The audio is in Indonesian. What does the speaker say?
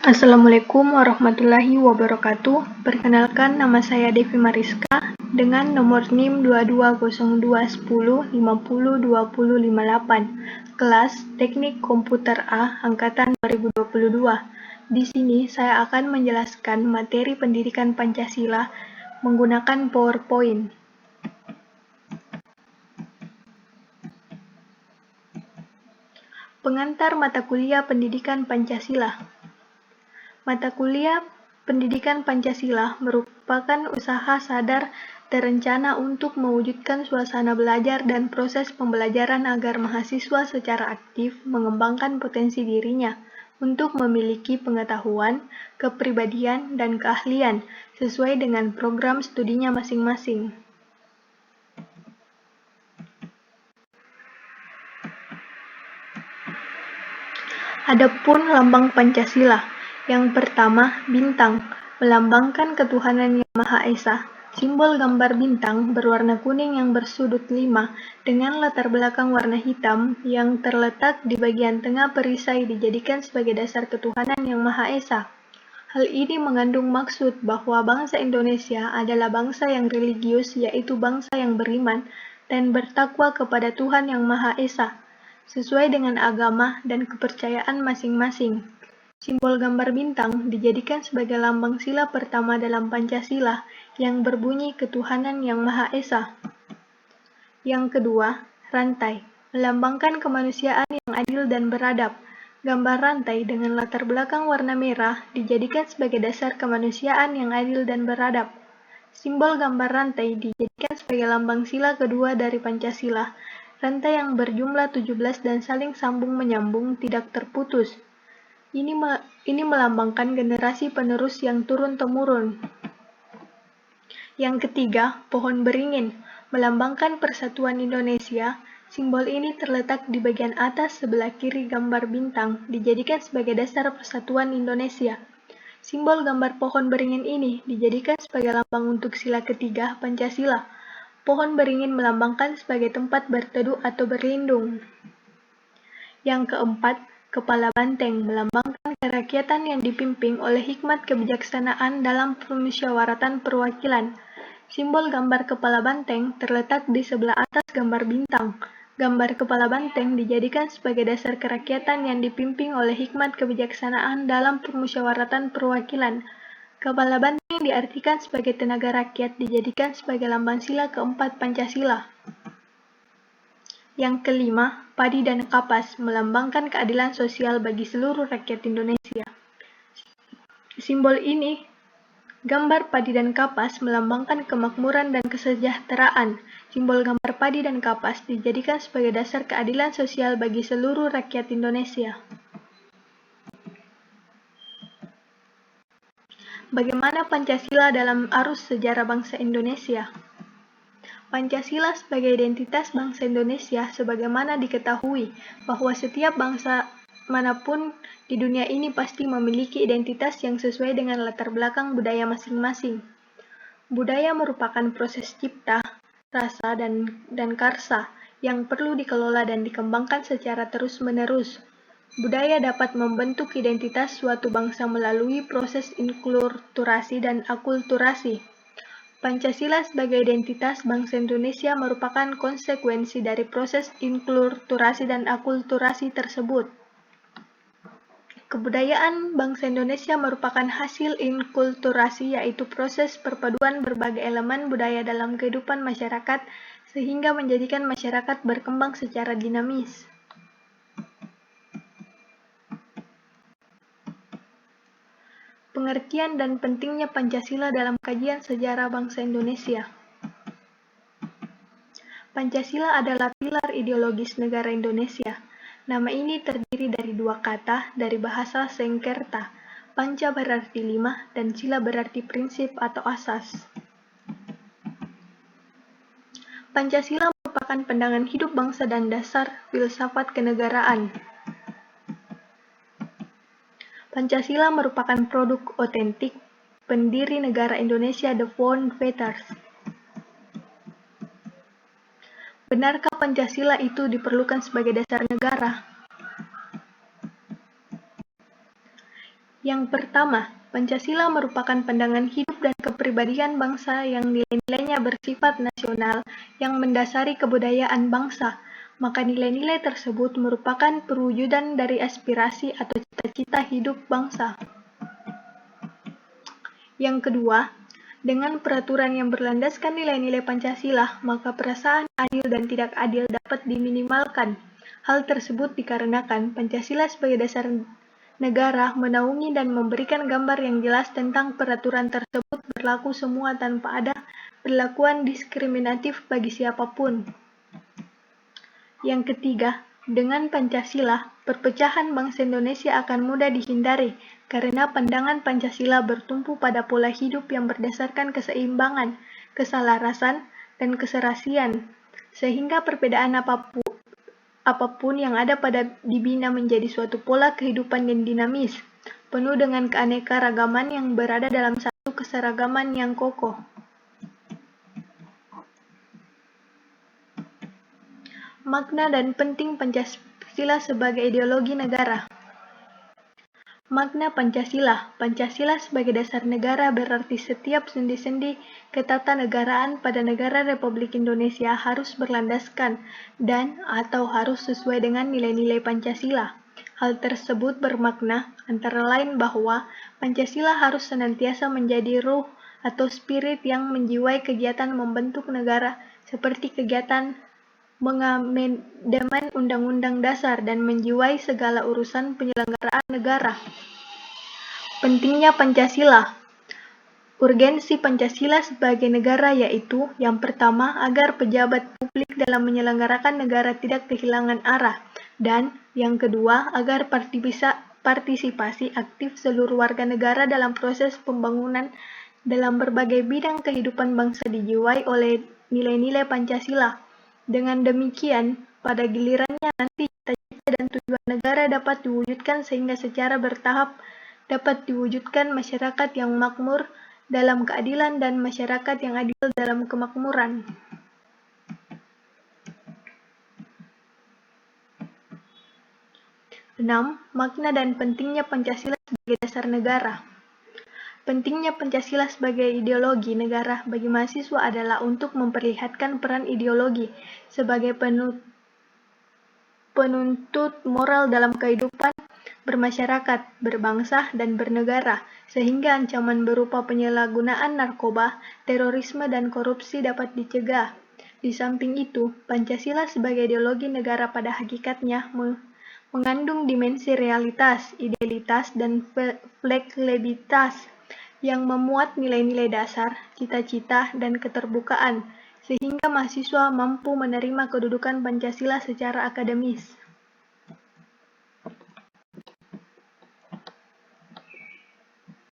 Assalamualaikum warahmatullahi wabarakatuh. Perkenalkan, nama saya Devi Mariska dengan nomor NIM 220210502058, kelas Teknik Komputer A angkatan 2022. Di sini saya akan menjelaskan materi pendidikan Pancasila menggunakan PowerPoint. Pengantar mata kuliah Pendidikan Pancasila. Mata kuliah Pendidikan Pancasila merupakan usaha sadar terencana untuk mewujudkan suasana belajar dan proses pembelajaran agar mahasiswa secara aktif mengembangkan potensi dirinya untuk memiliki pengetahuan, kepribadian, dan keahlian sesuai dengan program studinya masing-masing. Adapun lambang Pancasila. Yang pertama, bintang, melambangkan ketuhanan yang Maha Esa. Simbol gambar bintang berwarna kuning yang bersudut 5 dengan latar belakang warna hitam yang terletak di bagian tengah perisai dijadikan sebagai dasar ketuhanan yang Maha Esa. Hal ini mengandung maksud bahwa bangsa Indonesia adalah bangsa yang religius, yaitu bangsa yang beriman dan bertakwa kepada Tuhan yang Maha Esa, sesuai dengan agama dan kepercayaan masing-masing. Simbol gambar bintang dijadikan sebagai lambang sila pertama dalam Pancasila yang berbunyi ketuhanan yang Maha Esa. Yang kedua, rantai, melambangkan kemanusiaan yang adil dan beradab. Gambar rantai dengan latar belakang warna merah dijadikan sebagai dasar kemanusiaan yang adil dan beradab. Simbol gambar rantai dijadikan sebagai lambang sila kedua dari Pancasila, rantai yang berjumlah 17 dan saling sambung menyambung tidak terputus. Ini melambangkan generasi penerus yang turun-temurun. Yang ketiga, pohon beringin, melambangkan persatuan Indonesia. Simbol ini terletak di bagian atas sebelah kiri gambar bintang, dijadikan sebagai dasar persatuan Indonesia. Simbol gambar pohon beringin ini dijadikan sebagai lambang untuk sila ketiga Pancasila. Pohon beringin melambangkan sebagai tempat berteduh atau berlindung. Yang keempat, kepala banteng melambangkan kerakyatan yang dipimpin oleh hikmat kebijaksanaan dalam permusyawaratan perwakilan. Simbol gambar kepala banteng terletak di sebelah atas gambar bintang. Gambar kepala banteng dijadikan sebagai dasar kerakyatan yang dipimpin oleh hikmat kebijaksanaan dalam permusyawaratan perwakilan. Kepala banteng diartikan sebagai tenaga rakyat dijadikan sebagai lambang sila keempat Pancasila. Yang kelima, padi dan kapas melambangkan keadilan sosial bagi seluruh rakyat Indonesia. Simbol ini, gambar padi dan kapas melambangkan kemakmuran dan kesejahteraan. Simbol gambar padi dan kapas dijadikan sebagai dasar keadilan sosial bagi seluruh rakyat Indonesia. Bagaimana Pancasila dalam arus sejarah bangsa Indonesia? Pancasila sebagai identitas bangsa Indonesia sebagaimana diketahui bahwa setiap bangsa manapun di dunia ini pasti memiliki identitas yang sesuai dengan latar belakang budaya masing-masing. Budaya merupakan proses cipta, rasa, dan karsa yang perlu dikelola dan dikembangkan secara terus-menerus. Budaya dapat membentuk identitas suatu bangsa melalui proses inkulturasi dan akulturasi. Pancasila sebagai identitas bangsa Indonesia merupakan konsekuensi dari proses inkulturasi dan akulturasi tersebut. Kebudayaan bangsa Indonesia merupakan hasil inkulturasi, yaitu proses perpaduan berbagai elemen budaya dalam kehidupan masyarakat sehingga menjadikan masyarakat berkembang secara dinamis. Pengertian dan pentingnya Pancasila dalam kajian sejarah bangsa Indonesia. Pancasila adalah pilar ideologis negara Indonesia. Nama ini terdiri dari dua kata dari bahasa Sengkerta. Panca berarti 5 dan sila berarti prinsip atau asas. Pancasila merupakan pandangan hidup bangsa dan dasar filsafat kenegaraan. Pancasila merupakan produk otentik pendiri negara Indonesia, the founders. Benarkah Pancasila itu diperlukan sebagai dasar negara? Yang pertama, Pancasila merupakan pandangan hidup dan kepribadian bangsa yang nilai-nilainya bersifat nasional yang mendasari kebudayaan bangsa. Maka nilai-nilai tersebut merupakan perwujudan dari aspirasi atau cita-cita hidup bangsa. Yang kedua, dengan peraturan yang berlandaskan nilai-nilai Pancasila, maka perasaan adil dan tidak adil dapat diminimalkan. Hal tersebut dikarenakan Pancasila sebagai dasar negara menaungi dan memberikan gambar yang jelas tentang peraturan tersebut berlaku semua tanpa ada perlakuan diskriminatif bagi siapapun. Yang ketiga, dengan Pancasila, perpecahan bangsa Indonesia akan mudah dihindari karena pandangan Pancasila bertumpu pada pola hidup yang berdasarkan keseimbangan, keselarasan, dan keserasian, sehingga perbedaan apapun yang ada pada dibina menjadi suatu pola kehidupan yang dinamis, penuh dengan keanekaragaman yang berada dalam satu keseragaman yang kokoh. Makna dan penting Pancasila sebagai ideologi negara. Makna Pancasila. Pancasila sebagai dasar negara berarti setiap sendi-sendi ketatanegaraan pada negara Republik Indonesia harus berlandaskan dan atau harus sesuai dengan nilai-nilai Pancasila. Hal tersebut bermakna antara lain bahwa Pancasila harus senantiasa menjadi ruh atau spirit yang menjiwai kegiatan membentuk negara seperti kegiatan mengamandemen Undang-Undang Dasar dan menjiwai segala urusan penyelenggaraan negara. Pentingnya Pancasila. Urgensi Pancasila sebagai negara yaitu, yang pertama, agar pejabat publik dalam menyelenggarakan negara tidak kehilangan arah, dan yang kedua, agar partisipasi aktif seluruh warga negara dalam proses pembangunan dalam berbagai bidang kehidupan bangsa dijiwai oleh nilai-nilai Pancasila. Dengan demikian, pada gilirannya nanti cita-cita dan tujuan negara dapat diwujudkan sehingga secara bertahap dapat diwujudkan masyarakat yang makmur dalam keadilan dan masyarakat yang adil dalam kemakmuran. Enam, makna dan pentingnya Pancasila sebagai dasar negara. Pentingnya Pancasila sebagai ideologi negara bagi mahasiswa adalah untuk memperlihatkan peran ideologi sebagai penuntut moral dalam kehidupan bermasyarakat, berbangsa, dan bernegara, sehingga ancaman berupa penyalahgunaan narkoba, terorisme, dan korupsi dapat dicegah. Di samping itu, Pancasila sebagai ideologi negara pada hakikatnya mengandung dimensi realitas, idealitas, dan fleksibilitas yang memuat nilai-nilai dasar, cita-cita, dan keterbukaan, sehingga mahasiswa mampu menerima kedudukan Pancasila secara akademis.